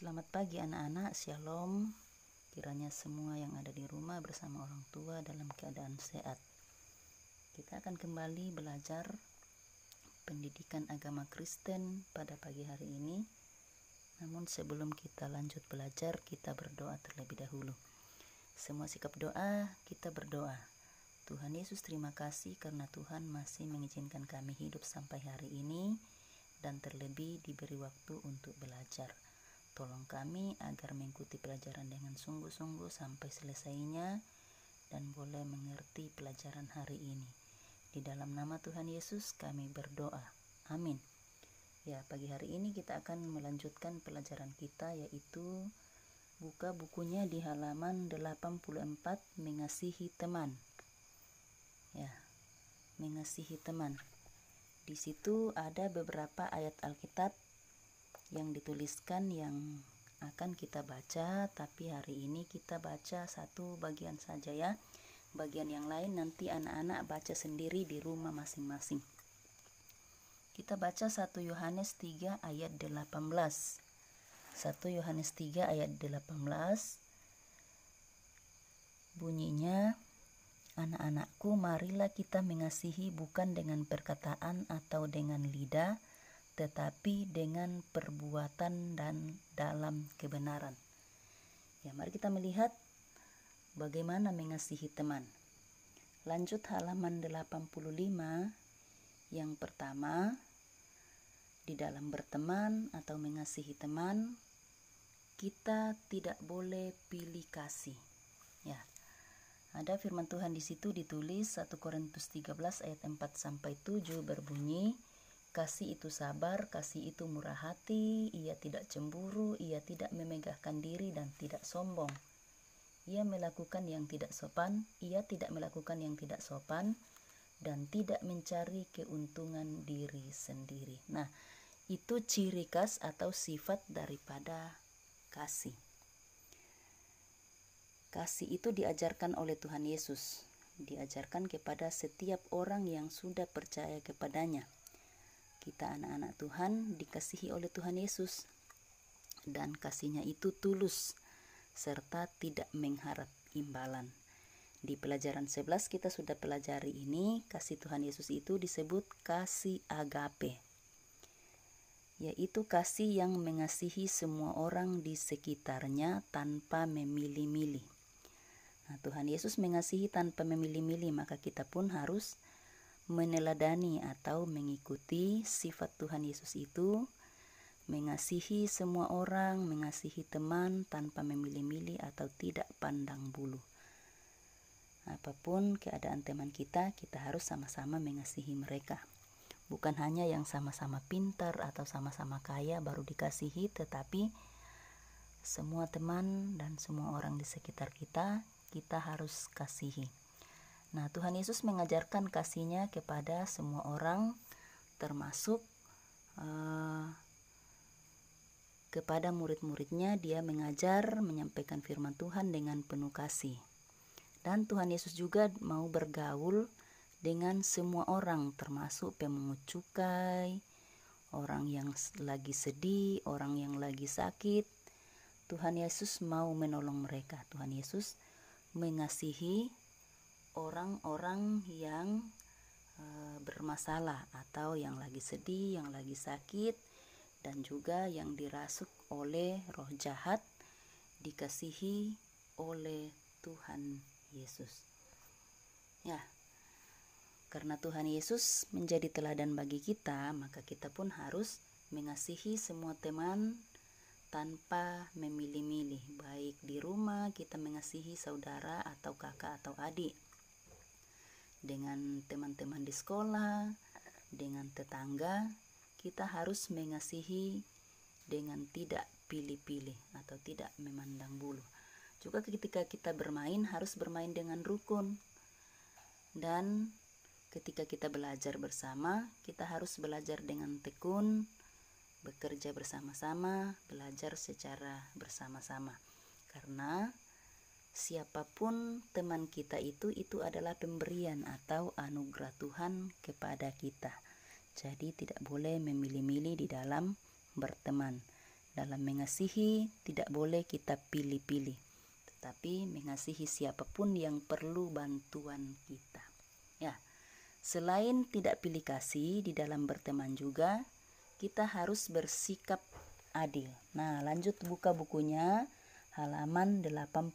Selamat pagi anak-anak, Shalom. Kiranya semua yang ada di rumah bersama orang tua dalam keadaan sehat. Kita akan kembali belajar pendidikan agama Kristen pada pagi hari ini. Namun sebelum kita lanjut belajar, kita berdoa terlebih dahulu. Semua sikap doa, kita berdoa. Tuhan Yesus, terima kasih karena Tuhan masih mengizinkan kami hidup sampai hari ini dan terlebih diberi waktu untuk belajar. Tolong kami agar mengikuti pelajaran dengan sungguh-sungguh sampai selesainya dan boleh mengerti pelajaran hari ini. Di dalam nama Tuhan Yesus kami berdoa. Amin. Ya, pagi hari ini kita akan melanjutkan pelajaran kita, yaitu buka bukunya di halaman 84, mengasihi teman. Ya, mengasihi teman. Di situ ada beberapa ayat Alkitab yang dituliskan yang akan kita baca, tapi hari ini kita baca satu bagian saja ya. Bagian yang lain nanti anak-anak baca sendiri di rumah masing-masing. Kita baca 1 Yohanes 3 ayat 18. 1 Yohanes 3 ayat 18 bunyinya, anak-anakku, marilah kita mengasihi bukan dengan perkataan atau dengan lidah, tetapi dengan perbuatan dan dalam kebenaran. Ya, mari kita melihat bagaimana mengasihi teman. Lanjut halaman 85. Yang pertama, di dalam berteman atau mengasihi teman, kita tidak boleh pilih kasih. Ya. Ada firman Tuhan di situ ditulis 1 Korintus 13 ayat 4 sampai 7 berbunyi, kasih itu sabar, kasih itu murah hati, ia tidak cemburu, ia tidak memegahkan diri dan tidak sombong. Ia melakukan yang tidak sopan, ia tidak melakukan yang tidak sopan, dan tidak mencari keuntungan diri sendiri. Nah, itu ciri khas atau sifat daripada kasih. Kasih itu diajarkan oleh Tuhan Yesus, diajarkan kepada setiap orang yang sudah percaya kepadanya. Kita anak-anak Tuhan dikasihi oleh Tuhan Yesus, dan kasihnya itu tulus serta tidak mengharap imbalan. Di pelajaran 11 kita sudah pelajari ini, kasih Tuhan Yesus itu disebut kasih agape, yaitu kasih yang mengasihi semua orang di sekitarnya tanpa memilih-milih. Nah, Tuhan Yesus mengasihi tanpa memilih-milih, maka kita pun harus meneladani atau mengikuti sifat Tuhan Yesus itu, mengasihi semua orang, mengasihi teman tanpa memilih-milih atau tidak pandang bulu. Apapun keadaan teman kita, kita harus sama-sama mengasihi mereka. Bukan hanya yang sama-sama pintar atau sama-sama kaya baru dikasihi, tetapi semua teman dan semua orang di sekitar kita, kita harus kasihi. Nah, Tuhan Yesus mengajarkan kasih-Nya kepada semua orang, termasuk kepada murid-murid-Nya. Dia mengajar, menyampaikan firman Tuhan dengan penuh kasih. Dan Tuhan Yesus juga mau bergaul dengan semua orang, termasuk pemungut cukai, orang yang lagi sedih, orang yang lagi sakit. Tuhan Yesus mau menolong mereka. Tuhan Yesus mengasihi orang-orang yang bermasalah atau yang lagi sedih, yang lagi sakit, dan juga yang dirasuk oleh roh jahat, dikasihi oleh Tuhan Yesus. Ya, karena Tuhan Yesus menjadi teladan bagi kita, maka kita pun harus mengasihi semua teman tanpa memilih-milih. Baik di rumah kita mengasihi saudara atau kakak atau adik, dengan teman-teman di sekolah, dengan tetangga, kita harus mengasihi dengan tidak pilih-pilih atau tidak memandang bulu. Juga ketika kita bermain, harus bermain dengan rukun. Dan ketika kita belajar bersama, kita harus belajar dengan tekun, bekerja bersama-sama, belajar secara bersama-sama. Karena siapapun teman kita itu adalah pemberian atau anugerah Tuhan kepada kita. Jadi tidak boleh memilih-milih di dalam berteman. Dalam mengasihi tidak boleh kita pilih-pilih, tetapi mengasihi siapapun yang perlu bantuan kita. Ya, selain tidak pilih kasih, di dalam berteman juga kita harus bersikap adil. Nah, lanjut buka bukunya halaman 86,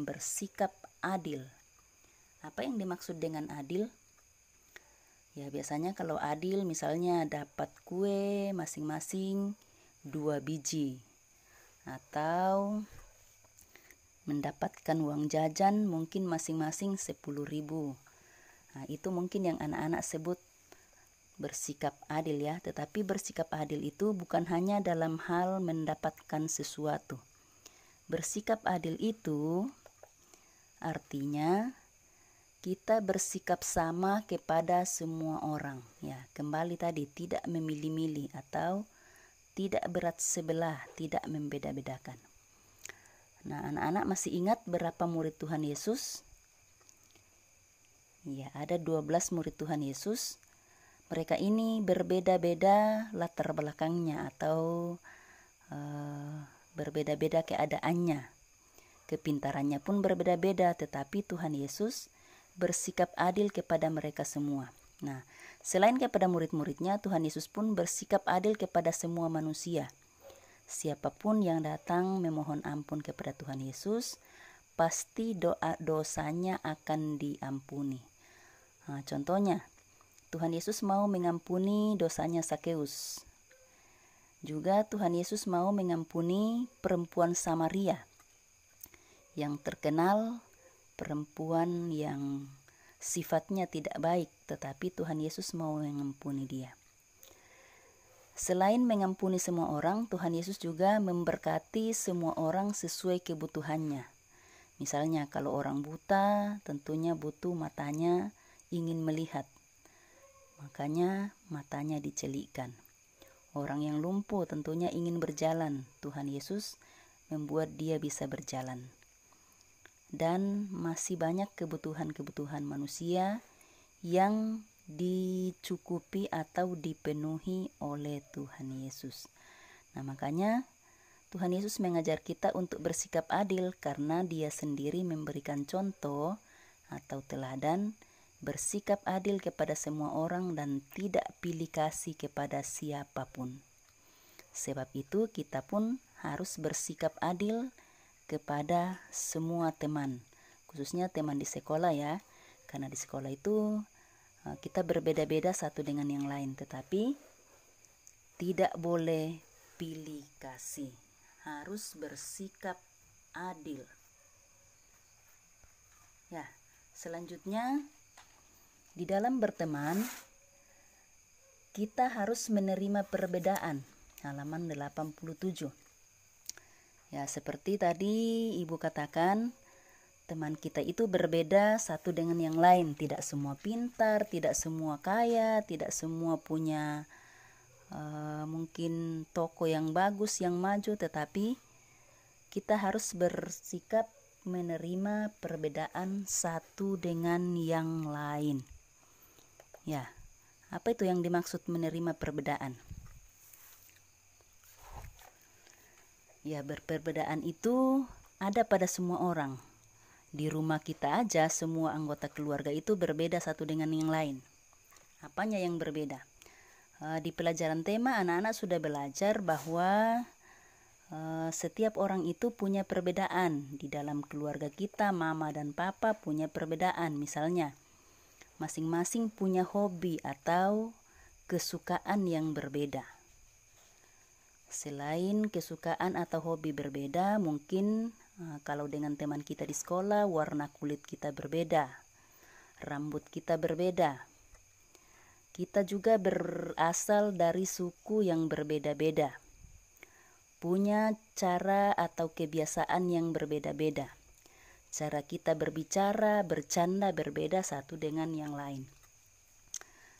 bersikap adil. Apa yang dimaksud dengan adil? Ya, biasanya kalau adil misalnya dapat kue masing-masing 2 biji, atau mendapatkan uang jajan mungkin masing-masing 10.000. Nah, itu mungkin yang anak-anak sebut bersikap adil ya. Tetapi bersikap adil itu bukan hanya dalam hal mendapatkan sesuatu. Bersikap adil itu artinya kita bersikap sama kepada semua orang. Ya, kembali tadi, tidak memilih-milih atau tidak berat sebelah, tidak membeda-bedakan. Nah, anak-anak masih ingat berapa murid Tuhan Yesus? Ya, ada 12 murid Tuhan Yesus. Mereka ini berbeda-beda latar belakangnya atau berbeda-beda keadaannya. Kepintarannya pun berbeda-beda, tetapi Tuhan Yesus bersikap adil kepada mereka semua. Nah, selain kepada murid-muridnya, Tuhan Yesus pun bersikap adil kepada semua manusia. Siapapun yang datang memohon ampun kepada Tuhan Yesus, pasti dosanya akan diampuni. Nah, contohnya, Tuhan Yesus mau mengampuni dosanya Sakeus. Juga Tuhan Yesus mau mengampuni perempuan Samaria yang terkenal perempuan yang sifatnya tidak baik, tetapi Tuhan Yesus mau mengampuni dia. Selain mengampuni semua orang, Tuhan Yesus juga memberkati semua orang sesuai kebutuhannya. Misalnya kalau orang buta, tentunya butuh matanya, ingin melihat. Makanya matanya dicelikkan. Orang yang lumpuh tentunya ingin berjalan. Tuhan Yesus membuat dia bisa berjalan. Dan masih banyak kebutuhan-kebutuhan manusia yang dicukupi atau dipenuhi oleh Tuhan Yesus. Nah, makanya Tuhan Yesus mengajar kita untuk bersikap adil karena dia sendiri memberikan contoh atau teladan bersikap adil kepada semua orang dan tidak pilih kasih kepada siapapun. Sebab itu kita pun harus bersikap adil kepada semua teman, khususnya teman di sekolah ya. Karena di sekolah itu kita berbeda-beda satu dengan yang lain, tetapi tidak boleh pilih kasih. Harus bersikap adil. Ya, selanjutnya di dalam berteman kita harus menerima perbedaan. Halaman 87. Ya, seperti tadi Ibu katakan, teman kita itu berbeda satu dengan yang lain. Tidak semua pintar, tidak semua kaya, tidak semua punya mungkin toko yang bagus, yang maju, tetapi kita harus bersikap menerima perbedaan satu dengan yang lain. Ya, apa itu yang dimaksud menerima perbedaan? Ya, perbedaan itu ada pada semua orang. Di rumah kita aja semua anggota keluarga itu berbeda satu dengan yang lain. Apanya yang berbeda? Di pelajaran tema anak-anak sudah belajar bahwa setiap orang itu punya perbedaan. Di dalam keluarga kita, mama dan papa punya perbedaan. Misalnya, masing-masing punya hobi atau kesukaan yang berbeda. Selain kesukaan atau hobi berbeda, mungkin kalau dengan teman kita di sekolah, warna kulit kita berbeda, rambut kita berbeda. Kita juga berasal dari suku yang berbeda-beda, punya cara atau kebiasaan yang berbeda-beda. Cara kita berbicara, bercanda berbeda satu dengan yang lain.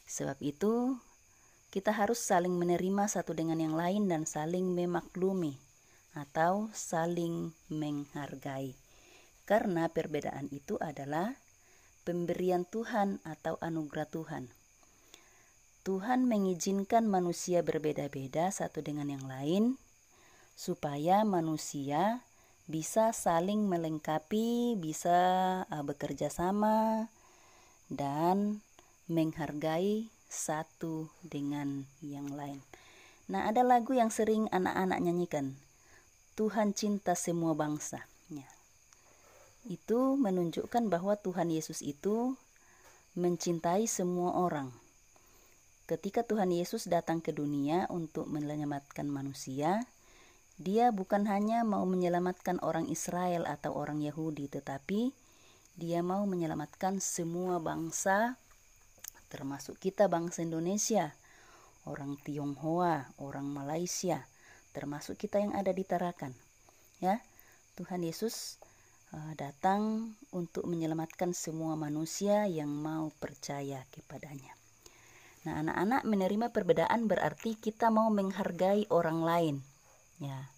Sebab itu, kita harus saling menerima satu dengan yang lain dan saling memaklumi atau saling menghargai. Karena perbedaan itu adalah pemberian Tuhan atau anugerah Tuhan. Tuhan mengizinkan manusia berbeda-beda satu dengan yang lain supaya manusia bisa saling melengkapi, bisa bekerja sama dan menghargai satu dengan yang lain. Nah, ada lagu yang sering anak-anak nyanyikan, Tuhan cinta semua bangsa. Ya. Itu menunjukkan bahwa Tuhan Yesus itu mencintai semua orang. Ketika Tuhan Yesus datang ke dunia untuk menyelamatkan manusia, Dia bukan hanya mau menyelamatkan orang Israel atau orang Yahudi, tetapi Dia mau menyelamatkan semua bangsa, termasuk kita bangsa Indonesia, orang Tionghoa, orang Malaysia, termasuk kita yang ada di Tarakan. Ya, Tuhan Yesus datang untuk menyelamatkan semua manusia yang mau percaya kepadanya. Nah, anak-anak, menerima perbedaan berarti kita mau menghargai orang lain. Ya.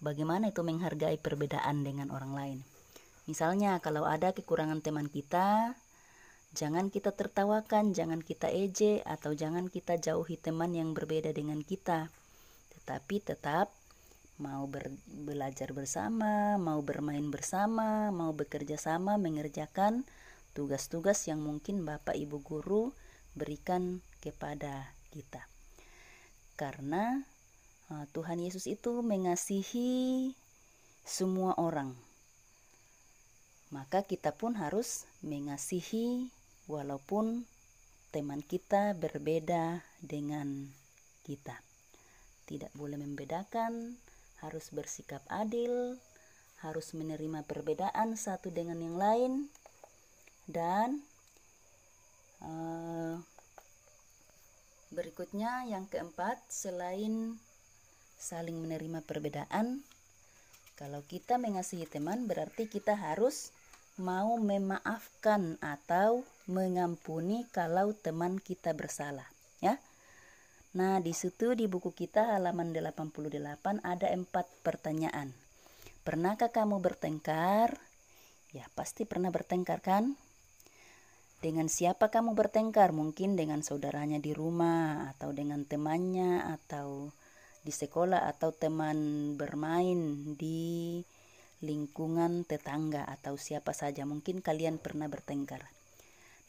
Bagaimana itu menghargai perbedaan dengan orang lain? Misalnya kalau ada kekurangan teman kita, jangan kita tertawakan, jangan kita ejek, atau jangan kita jauhi teman yang berbeda dengan kita. Tetapi tetap mau belajar bersama, mau bermain bersama, mau bekerja sama, mengerjakan tugas-tugas yang mungkin Bapak Ibu Guru berikan kepada kita. Karena Tuhan Yesus itu mengasihi semua orang. Maka kita pun harus mengasihi walaupun teman kita berbeda dengan kita. Tidak boleh membedakan, harus bersikap adil, harus menerima perbedaan satu dengan yang lain, dan berikutnya yang keempat, selain saling menerima perbedaan, kalau kita mengasihi teman berarti kita harus mau memaafkan atau mengampuni kalau teman kita bersalah, ya. Nah, di situ di buku kita halaman 88 ada 4 pertanyaan. Pernahkah kamu bertengkar? Ya, pasti pernah bertengkar kan? Dengan siapa kamu bertengkar? Mungkin dengan saudaranya di rumah, atau dengan temannya, atau di sekolah, atau teman bermain di lingkungan tetangga, atau siapa saja. Mungkin kalian pernah bertengkar.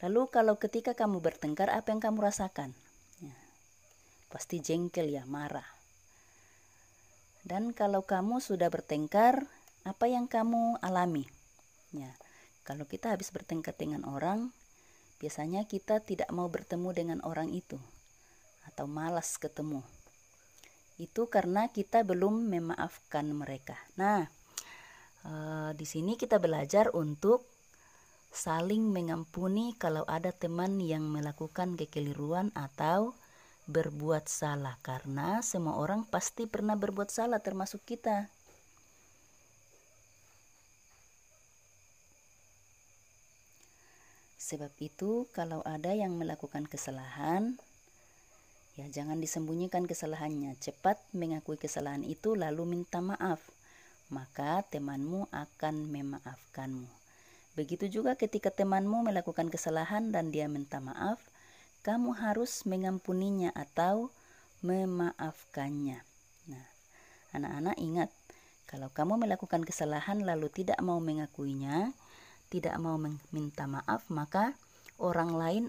Lalu kalau ketika kamu bertengkar, apa yang kamu rasakan? Ya, pasti jengkel ya, marah. Dan kalau kamu sudah bertengkar, apa yang kamu alami? Ya, kalau kita habis bertengkar dengan orang, biasanya kita tidak mau bertemu dengan orang itu atau malas ketemu. Itu karena kita belum memaafkan mereka. Nah, di sini kita belajar untuk saling mengampuni kalau ada teman yang melakukan kekeliruan atau berbuat salah, karena semua orang pasti pernah berbuat salah, termasuk kita. Sebab itu kalau ada yang melakukan kesalahan, ya jangan disembunyikan kesalahannya. Cepat mengakui kesalahan itu lalu minta maaf. Maka temanmu akan memaafkanmu. Begitu juga ketika temanmu melakukan kesalahan dan dia minta maaf, kamu harus mengampuninya atau memaafkannya. Nah, anak-anak ingat, kalau kamu melakukan kesalahan lalu tidak mau mengakuinya, tidak mau meminta maaf, maka orang lain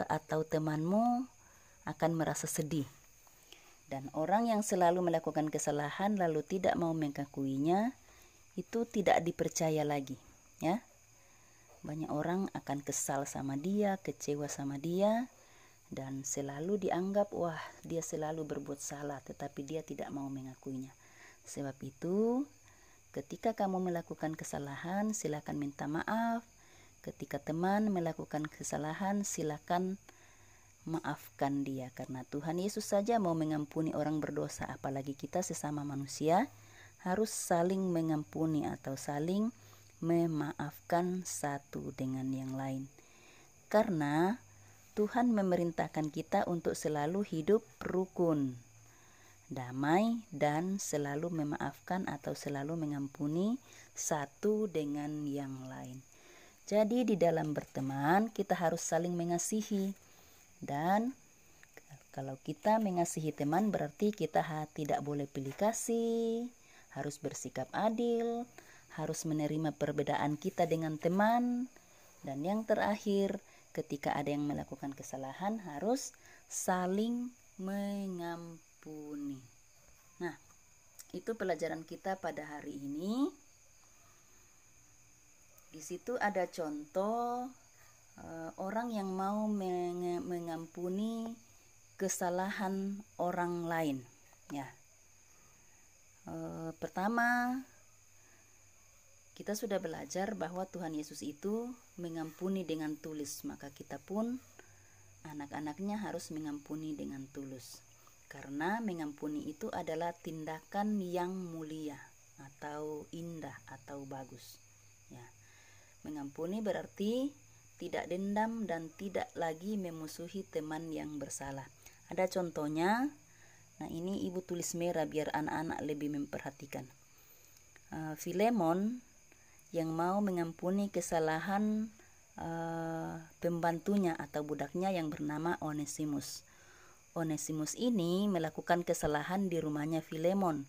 atau temanmu akan merasa sedih. Dan orang yang selalu melakukan kesalahan lalu tidak mau mengakuinya, itu tidak dipercaya lagi, ya. Banyak orang akan kesal sama dia, kecewa sama dia, dan selalu dianggap, wah, dia selalu berbuat salah, tetapi dia tidak mau mengakuinya. Sebab itu, ketika kamu melakukan kesalahan, silakan minta maaf. Ketika teman melakukan kesalahan, silakan maafkan dia, karena Tuhan Yesus saja mau mengampuni orang berdosa, apalagi kita sesama manusia harus saling mengampuni atau saling memaafkan satu dengan yang lain. Karena Tuhan memerintahkan kita untuk selalu hidup rukun, damai, dan selalu memaafkan atau selalu mengampuni satu dengan yang lain. Jadi di dalam berteman kita harus saling mengasihi, dan Kalau kita mengasihi teman berarti kita tidak boleh pilih kasih, harus bersikap adil, harus menerima perbedaan kita dengan teman. Dan yang terakhir, ketika ada yang melakukan kesalahan harus saling mengampuni. Nah, itu pelajaran kita pada hari ini. Di situ ada contoh orang yang mau mengampuni kesalahan orang lain. Ya, pertama kita sudah belajar bahwa Tuhan Yesus itu mengampuni dengan tulus, maka kita pun anak-anaknya harus mengampuni dengan tulus. Karena mengampuni itu adalah tindakan yang mulia atau indah atau bagus. Ya. Mengampuni berarti tidak dendam dan tidak lagi memusuhi teman yang bersalah. Ada contohnya. Nah, ini ibu tulis merah biar anak-anak lebih memperhatikan. Filemon yang mau mengampuni kesalahan pembantunya atau budaknya yang bernama Onesimus. Onesimus ini melakukan kesalahan di rumahnya Filemon.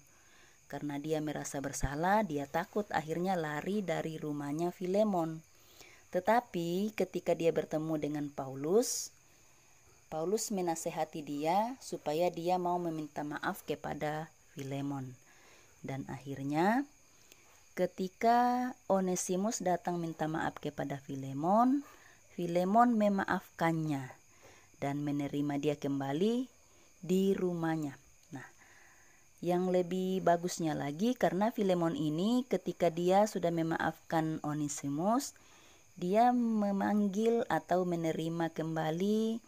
Karena dia merasa bersalah, dia takut akhirnya lari dari rumahnya Filemon. Tetapi ketika dia bertemu dengan Paulus menasehati dia supaya dia mau meminta maaf kepada Filemon. Dan akhirnya ketika Onesimus datang minta maaf kepada Filemon, Filemon memaafkannya dan menerima dia kembali di rumahnya. Nah, yang lebih bagusnya lagi karena Filemon ini ketika dia sudah memaafkan Onesimus, dia memanggil atau menerima kembali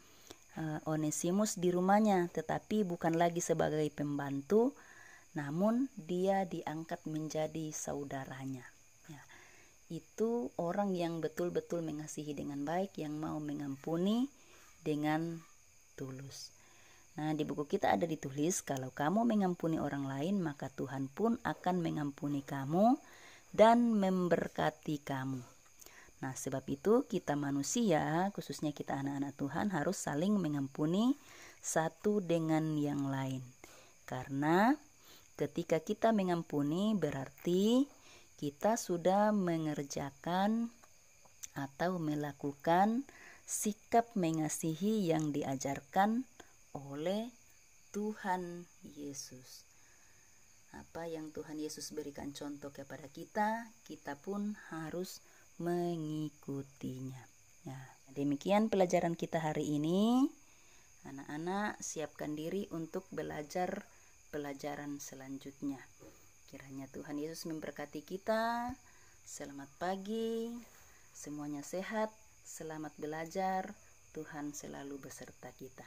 Onesimus di rumahnya, tetapi bukan lagi sebagai pembantu, namun dia diangkat menjadi saudaranya. Ya, itu orang yang betul-betul mengasihi dengan baik, yang mau mengampuni dengan tulus. Nah, di buku kita ada ditulis, kalau kamu mengampuni orang lain, maka Tuhan pun akan mengampuni kamu dan memberkati kamu. Nah, sebab itu kita manusia, khususnya kita anak-anak Tuhan, harus saling mengampuni satu dengan yang lain. Karena ketika kita mengampuni berarti kita sudah mengerjakan atau melakukan sikap mengasihi yang diajarkan oleh Tuhan Yesus. Apa yang Tuhan Yesus berikan contoh kepada kita, kita pun harus mengikutinya. Ya, demikian pelajaran kita hari ini. Anak-anak siapkan diri untuk belajar pelajaran selanjutnya. Kiranya Tuhan Yesus memberkati kita. Selamat pagi, semuanya sehat, selamat belajar. Tuhan selalu beserta kita.